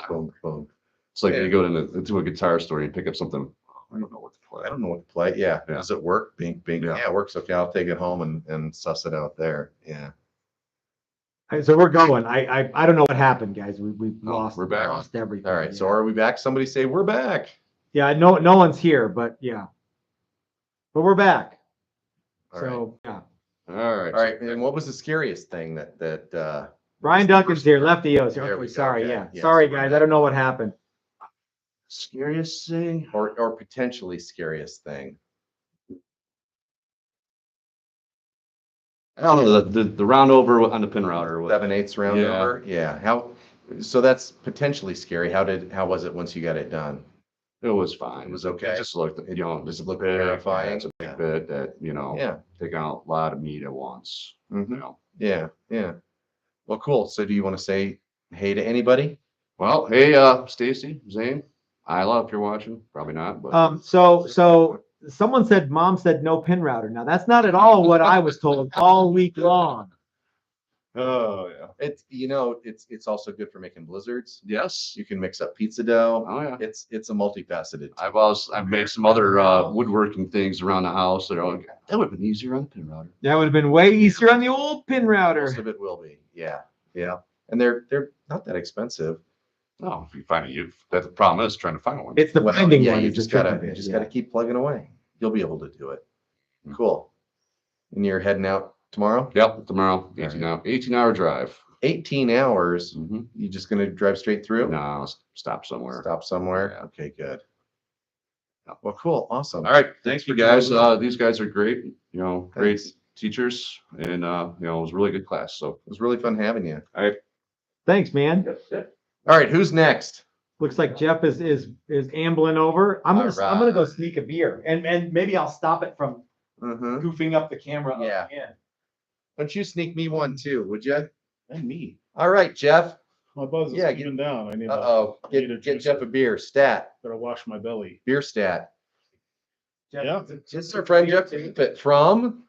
Boom, boom. It's like Yeah. you go into a guitar store and pick up something. I don't know what to play. I don't know what to play. Yeah. Yeah. Does it work? Yeah. Yeah, it works. Okay, I'll take it home and suss it out there. Yeah. So we're going. I don't know what happened, guys. We lost. we're back. Lost everything. All right. So Yeah. are we back? Somebody say we're back. Yeah, no one's here, but yeah. But we're back. All So yeah. All right. All right. And what was the scariest thing that Brian Duncan's here, Lefty O's. There Okay, we go. sorry, Okay. yeah. Yes, Sorry, we're guys. back. I don't know what happened. Scariest thing? or potentially scariest thing? I don't know, the round over on the pin router. 7/8 round Yeah. over? Yeah. So that's potentially scary. How was it once you got it done? It was fine. It was okay. It just looked, this It looked bit, terrifying. It's a big Yeah. bit that, Yeah. taking out a lot of meat at once. Mhm. Yeah. Yeah. Well, cool. So do you want to say hey to anybody? Well, hey, Stacy, Zane, Isla, if you're watching, probably not, but So someone said mom said no pin router. Now that's not at all what I was told all week long. oh yeah, It's also good for making blizzards. yes, You can mix up pizza dough. oh yeah. It's a multifaceted. I've made some other woodworking things around the house that are like, that would have been easier on the pin router. That would have been way easier on the old pin router. Most of it will be. Yeah. Yeah. And they're not that expensive. No, if you find it, that's the problem is trying to find one. It's the Well, binding yeah, one. you is just the tricky gotta bit, just yeah. gotta keep plugging away. You'll be able to do it. Hmm. Cool. And you're heading out tomorrow? Yep, tomorrow, All 18-hour drive. 18 hours. Mm-hmm. You just gonna drive straight through? No, I'll stop somewhere. Stop somewhere? Yeah. Okay, good. Well, cool. Awesome. All right, thanks you guys. These guys are great, great Thanks. teachers, and it was a really good class. So It was really fun having you. Thanks, man. All right, who's next? Looks like Jeff is ambling over. I'm gonna go sneak a beer and maybe I'll stop it from Mm-hmm. goofing up the camera. Yeah. again. Why don't you sneak me one too, would you? And me. All right, Jeff. My buzz is Yeah, even down. I need to Uh-oh. need a Get juicer. Jeff a beer. Stat. gotta wash my belly. Beer stat. Jeff, Yeah. it's This is our friend Jeff Tippett from.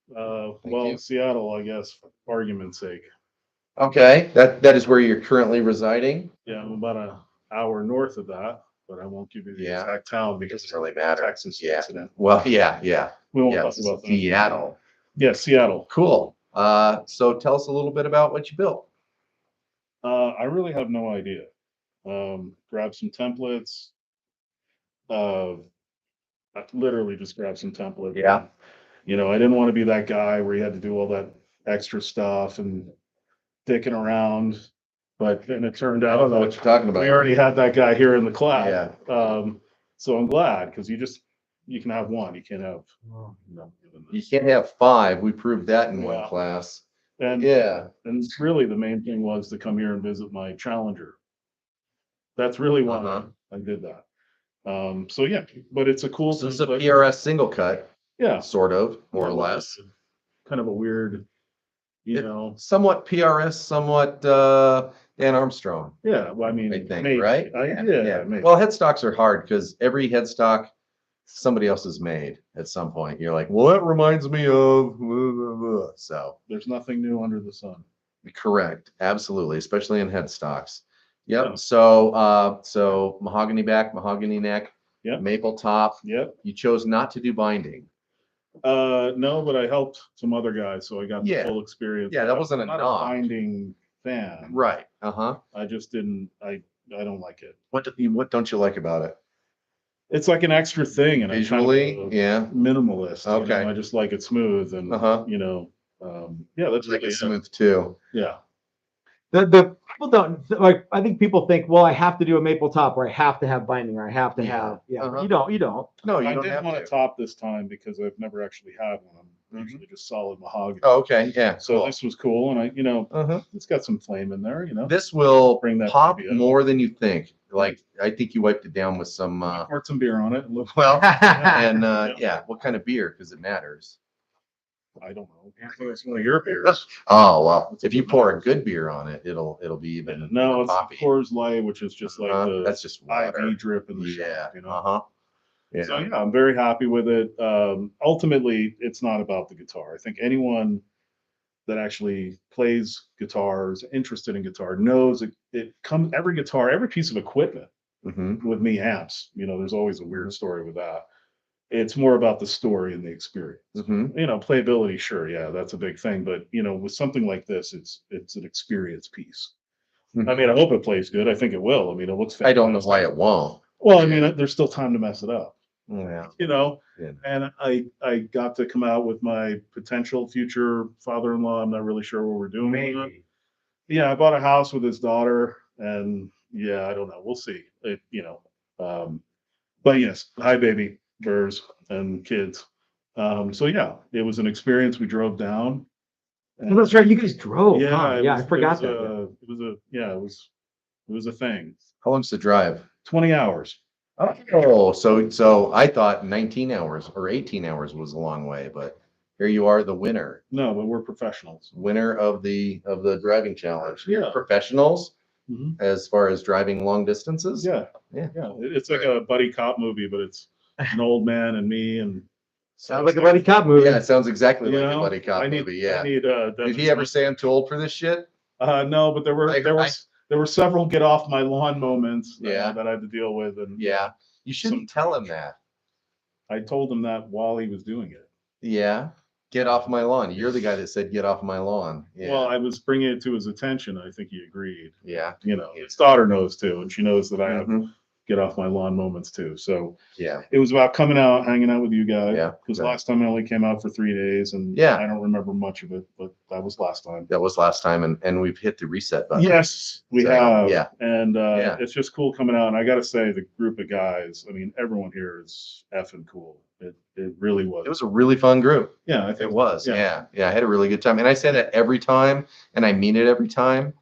Well, you. Seattle, I guess, for argument's sake. Okay, that is where you're currently residing. Yeah, I'm about an hour north of that, but I won't give you the Yeah. exact town because Doesn't really matter. Texas Yeah. incident. Well, yeah. We won't Yeah, talk this is about that. Seattle. Yeah, Seattle. Cool. So tell us a little bit about what you built. I really have no idea. Grab some templates. I literally just grabbed some templates. Yeah. I didn't want to be that guy where you had to do all that extra stuff and dicking around. But then it turned I out don't know that what you're talking we about. already had that guy here in the class. Yeah. So I'm glad because you can have one, you can't have. You can't have 5. We proved that in one Yeah. class. And Yeah. and really the main thing was to come here and visit my Challenger. That's really why Uh-huh. I did that. So yeah, but it's a cool. So this is a template. PRS single cut, Yeah, sort of, more or less. kind of a weird, It- know. Somewhat PRS, somewhat Dan Armstrong. Yeah, well, I mean, I think, maybe. right? Yeah, maybe. Well, headstocks are hard because every headstock somebody else has made at some point. You're like, well, that reminds me of blah, blah, blah. So There's nothing new under the sun. correct, absolutely, especially in headstocks. Yeah. Yep. So mahogany back, mahogany neck, Yep. maple top. Yep. You chose not to do binding. No, but I helped some other guys, so I got the Yeah. full experience. Yeah, that wasn't a I'm not knock. binding fan. Right. Uh-huh. I just didn't. I don't like it. What don't you like about it? It's like an extra thing, and Visually, I'm kind of yeah. a minimalist. Okay. I just like it smooth, and Uh-huh. yeah, that's Like really it's it. smooth too. Yeah. The people don't like. I think people think, well, I have to do a maple top, or I have to have binding, or I have to Yeah. have. Yeah, Uh-huh. you don't. You don't. No, you I don't didn't have want to. to top this time because I've never actually had one. I'm Mhm. usually just solid mahogany. Oh, okay. Yeah. So Cool. this was cool, and Uh-huh. it's got some flame in there. This will Bring that pop baby out. more than you think. Like I think you wiped it down with some Poured some beer on it. Look, well and Yeah. yeah, what kind of beer? Because it matters. I don't know. It's one of your beers. Oh well, It's a if you good pour a beer. good beer on it, it'll be even No, even it's poppy. Coors Light, which is just like the That's just water. IV drip in the Yeah. shop. Uh-huh. Yeah. So yeah, I'm very happy with it. Ultimately, it's not about the guitar. I think anyone that actually plays guitars, interested in guitar, knows it comes every guitar, every piece of equipment Mm-hmm. with me amps. There's always a weird story with that. It's more about the story and the experience. Mm-hmm. Playability, sure, yeah, that's a big thing. But with something like this, it's an experience piece. I mean, I hope it plays good. I think it will. I mean, it looks I don't know fantastic. why it won't. Well, I mean, there's still time to mess it up. Yeah. Yeah. And I got to come out with my potential future father-in-law. I'm not really sure what we're doing with it. Maybe. Yeah, I bought a house with his daughter, and yeah, I don't know. We'll see. But yes, hi baby, birds and kids. So yeah, it was an experience. We drove down. Oh, that's right. You guys drove. Yeah, huh? it Yeah, was- I forgot it that. was a thing. How long's the drive? 20 hours. Oh, so I thought 19 hours or 18 hours was a long way, but here you are, the winner. No, but we're professionals. Winner of the driving challenge. Yeah. Professionals Mhm. as far as driving long distances. Yeah, Yeah. yeah. It's like a buddy cop movie, but it's an old man and me and. Sounds like a buddy cop movie. Yeah, it sounds exactly You like a know, buddy cop I need, movie. Yeah. I need, Did he ever say I'm too old for this shit? No, but there were several get off my lawn moments Yeah. that I had to deal with, and Yeah. You shouldn't tell him that. I told him that while he was doing it. Yeah. Get off my lawn. You're the guy that said get off my lawn. Yeah. Well, I was bringing it to his attention. I think he agreed. Yeah. His daughter knows too, and she knows that I have Mhm. get off my lawn moments too. So Yeah. it was about coming out, hanging out with you guys. Yeah, Because good. last time I only came out for 3 days, and Yeah. I don't remember much of it, but that was last time. That was last time, and we've hit the reset button. Yes, we So, have. yeah. And Yeah. it's just cool coming out. And I got to say, the group of guys, I mean, everyone here is effing cool. It really was. It was a really fun group. Yeah, I think It was. Yeah. Yeah. I had a really good time. And I say that every time, and I mean it every time.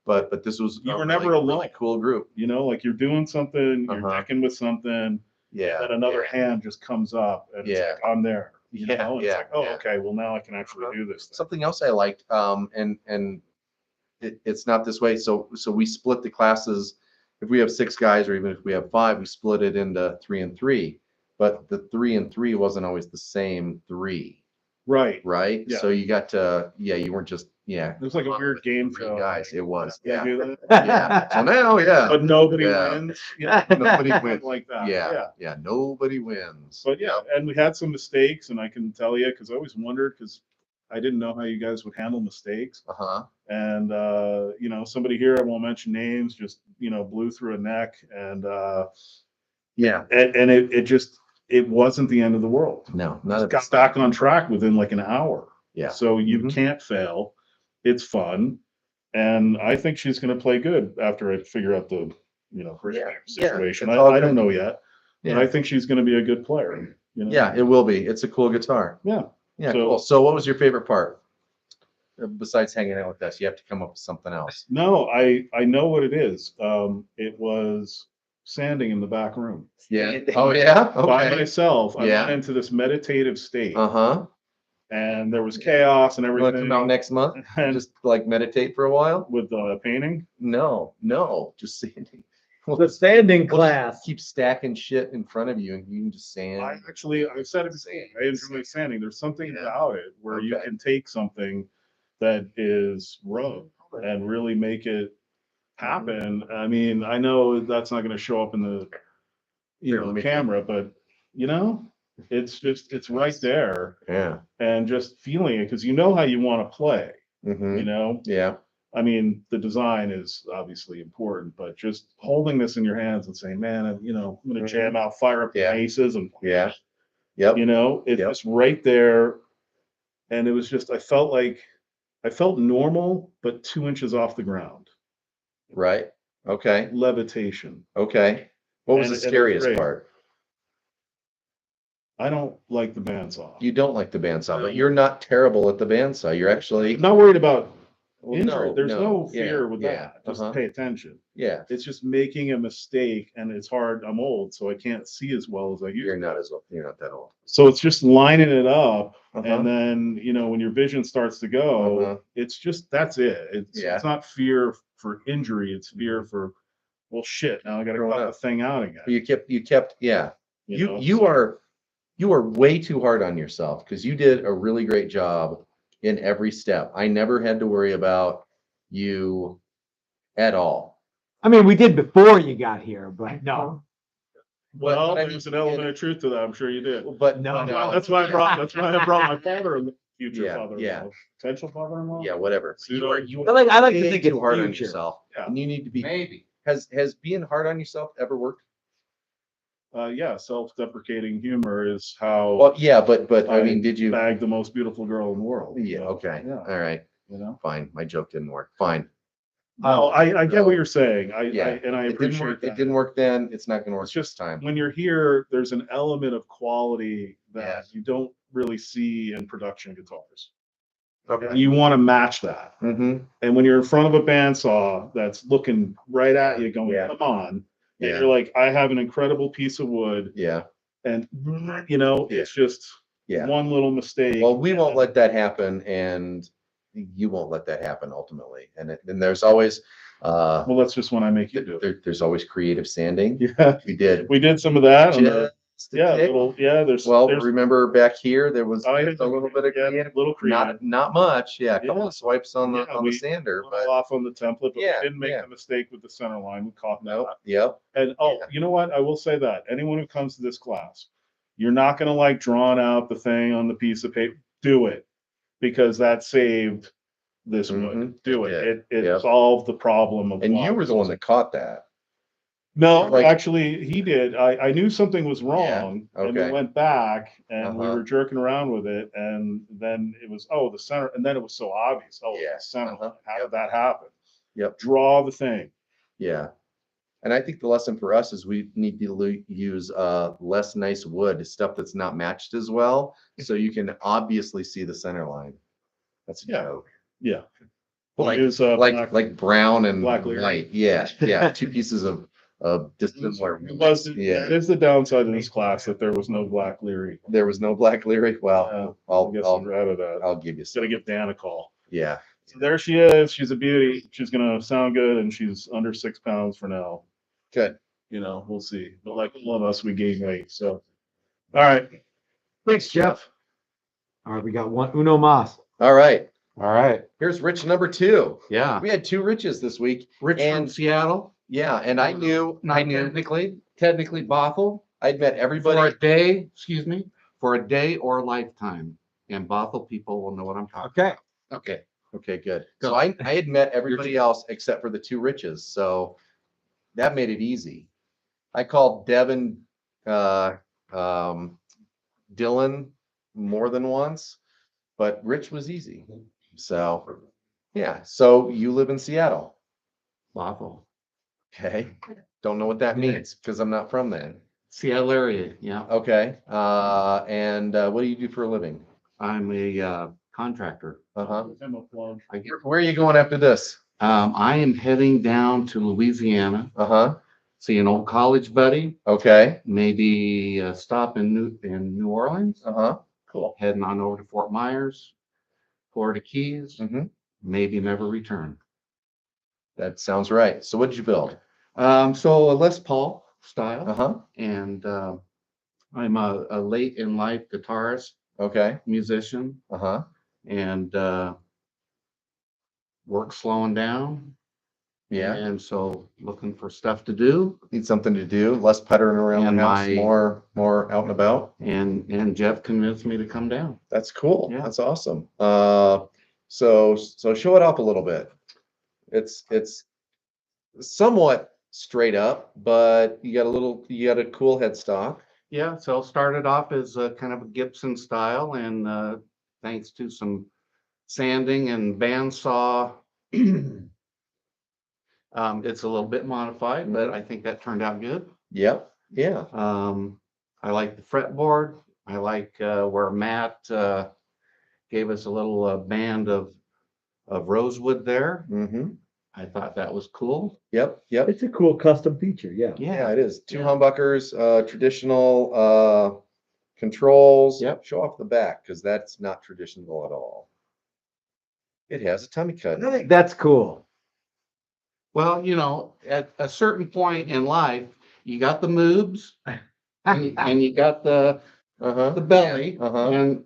But this was You a were never really, alone. really cool group. Like you're doing something, you're Uh-huh. decking with something, Yeah. and another yeah. hand just comes up, and it's Yeah. like, I'm there. Yeah, And it's yeah, like, oh, yeah. okay, well now I can actually Uh-huh. do this thing. Something else I liked, and it's not this way. So we split the classes. If we have 6 guys, or even if we have 5, we split it into 3 and 3. But the 3 and 3 wasn't always the same 3, Right. right? Yeah. So you got to, you weren't just, It was like a weird game 3 show. guys. It was, Yeah, yeah. do that. Yeah. So now, yeah. But nobody Yeah. wins. Nobody Something wins. like that. Yeah. Nobody wins. But yeah, and we had some mistakes, and I can tell you, because I always wondered, because I didn't know how you guys would handle mistakes. Uh-huh. And somebody here, I won't mention names, just blew through a neck, and Yeah. it wasn't the end of the world. No, not Just at got this back time. on track within like an hour. Yeah. So you Mhm. can't fail. It's fun, and I think she's going to play good after I figure out the Yeah. situation. It's all I don't good. know yet, but I think she's going to be a good player. Yeah, it will be. It's a cool guitar. Yeah. Yeah, So- cool. So what was your favorite part? Besides hanging out with us, you have to come up with something else. No, I know what it is. It was sanding in the back room Yeah. Oh, yeah? by Okay. myself. I Yeah. went into this meditative state, Uh-huh. and there was chaos and You want to everything. come out next month? and Just like meditate for a while? with painting. No, just sanding. The standing We'll just class. keep stacking shit in front of you and you can just sand. I've said it before. I enjoy sanding. There's something Yeah. about it where you Okay. can take something that is rough and really make it happen. I mean, I know that's not going to show up in the Here, let me- camera, but it's right there, Yeah. and just feeling it, because you know how you want to play. Mm-hmm. Yeah. I mean, the design is obviously important, but just holding this in your hands and saying, man, I'm going to jam out, fire up the Mm-hmm. Yeah. aces, and Yeah. Yep. it's Yep. just right there. And it was just, I felt normal, but 2 inches off the ground. Right. Okay. Levitation. Okay. What was And the it was scariest great. part? I don't like the bandsaw. You don't like the bandsaw, No. but you're not terrible at the bandsaw. You're actually I'm not worried about well, injury. There's no Yeah, fear with yeah, that. Just uh-huh. pay attention. Yeah. It's just making a mistake, and it's hard. I'm old, so I can't see as well as I used You're to. not as well. You're not that old. So it's just lining it up. Uh-huh. And then, when your vision starts to go, Uh-huh. it's just, that's it. Yeah. It's not fear for injury. It's fear for, well, shit, now I got to Growing cut the up. thing out again. You kept, yeah. know? You are way too hard on yourself because you did a really great job in every step. I never had to worry about you at all. I mean, we did before you got here, but no. Well, But I there's an mean, element of truth to that. I'm sure you did. But No. That's why I brought my father, future Yeah, father-in-law, yeah. potential father-in-law. yeah, whatever. Pseudo- I like to way think too it's hard on future. yourself. Yeah. And you need to be. Maybe. Has being hard on yourself ever worked? Yeah, self-deprecating humor is how Well, yeah, but I mean, did you? bag the most beautiful girl in the world. Yeah. Okay. Yeah. All right. You know? Fine. My joke didn't work. Fine. No, I get what you're saying. Yeah. And I It didn't appreciate work. that. It didn't work then. It's not going to work It's just this time. when you're here, there's an element of quality that Yeah. you don't really see in production guitars. And Okay. you want to match that. Mm-hmm. And when you're in front of a bandsaw that's looking right at you, going, Yeah. "Come on," and Yeah. you're like, "I have an incredible piece of wood," Yeah. and it's just Yeah. one little mistake. Well, we won't let that happen, and you won't let that happen ultimately. And there's always Well, that's just when I make you do it. there's always creative sanding. Yeah, We did. we did some of that. On the, Just a yeah, tick. there's Well, there's remember back here, there was oh, a yeah, little bit of creative, little creative. not much. Yeah, a couple Yeah. of swipes on the Yeah, on the we- sander, Little but off on the template, but Yeah, we didn't make yeah. the mistake with the center line. We caught no, that. yep, And Yeah. you know what? I will say that anyone who comes to this class, you're not going to like drawing out the thing on the piece of paper. Do it because that saved this wood. Mhm, Do it it. did. It Yep. solved the problem of. and why you were this the one was- that caught that. No, like- actually, he did. I knew something was wrong, and we okay. went back and we Uh-huh. were jerking around with it, and then it was the center, and then it was so obvious. Oh, Yeah, the center. uh-huh, How yep. did that happen? Yep. Draw the thing. Yeah. And I think the lesson for us is we need to use less nice wood, stuff that's not matched as well, so you can obviously see the center line. That's a Yeah. joke. Yeah. Like Use, black- like brown and black layer. white. Yeah, yeah. Two pieces of dissimilar. It was, Yeah. it is the downside of this class that there was no black Leary. There was no black lyric. Well, I guess I'm I'll out of that. I'll give you Gotta some. give Dan a call. Yeah. So there she is. She's a beauty. She's gonna sound good, and she's under 6 pounds for now. Good. We'll see. But like all of us, we gain weight. So, all right. Thanks, Jeff. All right, we got one Uno Mas. All right. All right. Here's Rich number 2. Yeah. We had 2 Riches this week. Rich from And- Seattle. Yeah, and I knew Not technically Bothell. I'd met For a everybody. day, for a day or a lifetime. And Bothell people will know what I'm talking Okay. about. Okay. Okay, good. Go. So I had met everybody else except for the 2 Riches, so that made it easy. I called Devin, Dylan more than once, but Rich was easy. So, yeah. So you live in Seattle, Bothell. okay? Don't know what that means because I'm not from there. Seattle area, yeah. Okay. And what do you do for a living? I'm a contractor. Uh-huh. Give him a plug. Where are you going after this? I am heading down to Louisiana, Uh-huh. see an old college buddy, Okay. maybe a stop in New Orleans, Uh-huh. Cool. heading on over to Fort Myers, Florida Keys, Mm-hmm. maybe never return. That sounds right. So what did you build? So a Les Paul style, Uh-huh. and I'm a late in life guitarist, Okay. musician, Uh-huh. and work slowing down. Yeah. And so looking for stuff to do, Need something to do, less puttering around And the house, my- more out and about. and Jeff convinced me to come down. That's cool. Yeah. That's awesome. So show it off a little bit. It's somewhat straight up, but you got a cool headstock. Yeah, so started off as a kind of a Gibson style, and thanks to some sanding and bandsaw, it's a little bit modified, but I think that turned out good. Yep. Yeah. I like the fretboard. I like where Matt gave us a little band of rosewood there. Mm-hmm. I thought that was cool. Yep. Yep. It's a cool custom feature, yeah. Yeah, it is. 2 Yeah. humbuckers, traditional controls. Yep. Show off the back because that's not traditional at all. It has a tummy cut. I think that's cool. Well, at a certain point in life, you got the moobs and you got the Uh-huh. belly, Uh-huh. and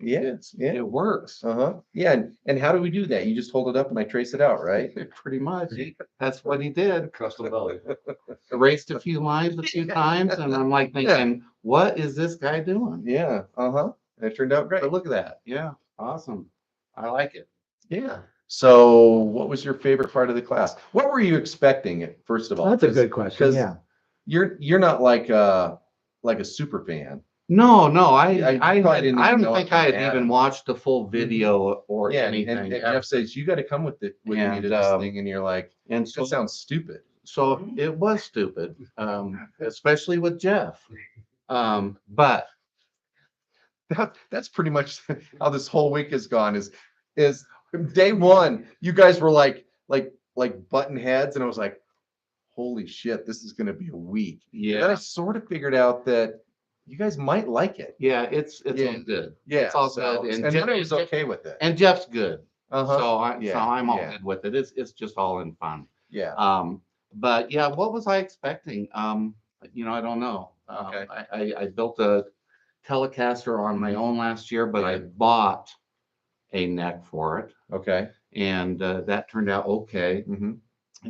Yes, yeah. It works. Uh-huh. Yeah. And how do we do that? You just hold it up and I trace it out, right? Pretty much. That's what he did. Custom belly. Erased a few lines a few times and I'm like thinking, what is this guy doing? Yeah. Uh-huh. And it turned out great. But look at that. Yeah, awesome. I like it. Yeah. So what was your favorite part of the class? What were you expecting, first of all? That's a 'Cause- good question. 'cause Yeah. You're not like a super fan. No, I probably didn't I even don't know think it I had mattered. even watched the full video or Yeah. anything. And Jeff says, you got to come with me And, to this thing. And you're like, And so, that sounds stupid. so it was stupid, especially with Jeff. But That's pretty much how this whole week has gone is day one, you guys were like button heads. And I was like, holy shit, this is going to be a week. And then I yeah, sort of figured out that you guys might like it. yeah, it's Yeah. all good. Yeah. It's all so- good. And Jeff- then I was okay with it. And Jeff's good. Uh-huh. So Yeah, I'm all yeah. good with it. It's just all in fun. Yeah. But yeah, what was I expecting? I don't know. Okay. I built a Telecaster on my own last year, but I bought a neck for it, Okay. and that turned out okay. Mm-hmm.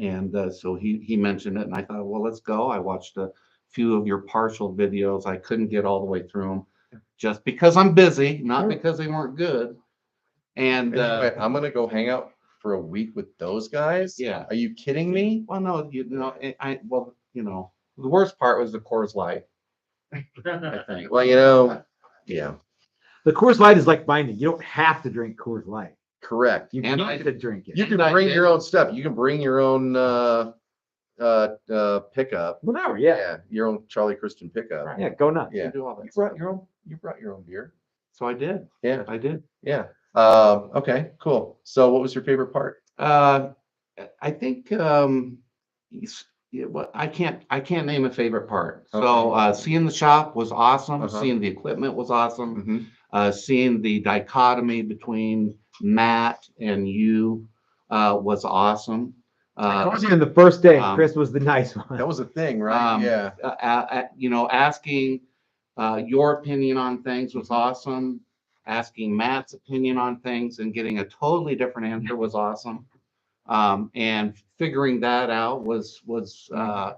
And so he mentioned it, and I thought, well, let's go. I watched a few of your partial videos. I couldn't get all the way through them just because I'm busy, not Sure. because they weren't good. And Anyway, I'm gonna go hang out for a week with those guys. yeah, Are you kidding me? well, no, the worst part was the Coors Light, I think. Well, yeah, The Coors Light is like binding. You don't have to drink Coors Light. correct. You And need I- to drink it. You can And I bring did- your own stuff. You can bring your own pickup. Whatever. Yeah. Your own Charlie Christian pickup. Right. Yeah. Go nuts. Yeah. You do all that You brought stuff. your own beer. So I did. Yeah. I did. Yeah. Okay, cool. So what was your favorite part? I think I can't name a favorite part. So seeing the shop was awesome. Uh-huh. Seeing the equipment was awesome. Mm-hmm. Seeing the dichotomy between Matt and you was awesome. I told you in the first day, um, Chris was the nice one. That was a thing, right? Yeah. Asking your opinion on things was awesome. Asking Matt's opinion on things and getting a totally different answer was awesome. And figuring that out was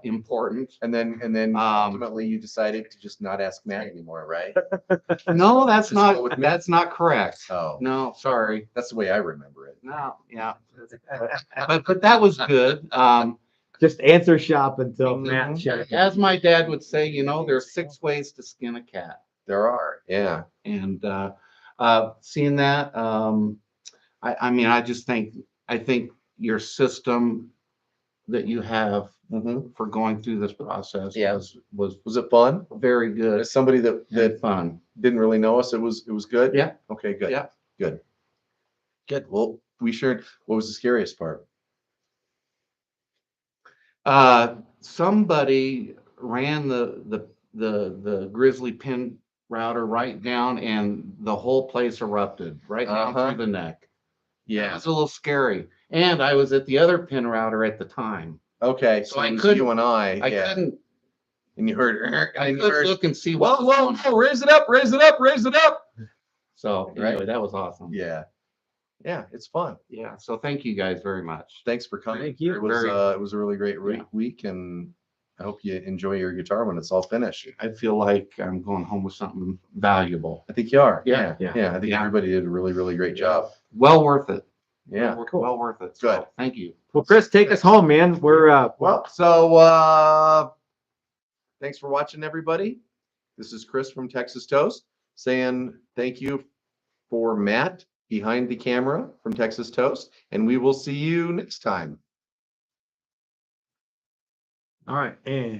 important. And then Um, ultimately you decided to just not ask Matt anymore, right? No, that's Just go with not me? that's not correct. Oh, No, sorry. that's the way I remember it. No, yeah. But that was good. Just answer shop until Mhm. Matt checked. As my dad would say, there's 6 ways to skin a cat. There are, yeah. And seeing that, I think your system that you have Mm-hmm. for going through this process Yeah. was Was it fun? very good As somebody that and fun. didn't really know us, it was good? Yeah. Okay, good. Yeah. Good. Good. Well, we shared, what was the scariest part? Somebody ran the Grizzly pin router right down and the whole place erupted right down Uh-huh. through the neck. It Yeah. was a little scary. And I was at the other pin router at the time. Okay, So so I it was couldn't- you and I yeah. couldn't, And you heard, I and you couldn't heard, look and see whoa, what was whoa, going on. whoa, raise it up, raise it up, raise it up. So Right. anyway, that was awesome. Yeah. Yeah, it's fun. Yeah. So thank you guys very much. Thanks for coming. Thank you. It was a really great Yeah. week, and I hope you enjoy your guitar when it's all finished. I feel like I'm going home with something valuable. I think you are. Yeah. Yeah. I think Yeah. everybody did a really, really great job. Well worth it. Yeah. Well worth it. So, Good. thank you. Well, Chris, take us home, man. We're Well, so thanks for watching, everybody. This is Chris from Texas Toast saying thank you for Matt behind the camera from Texas Toast, and we will see you next time. all right. And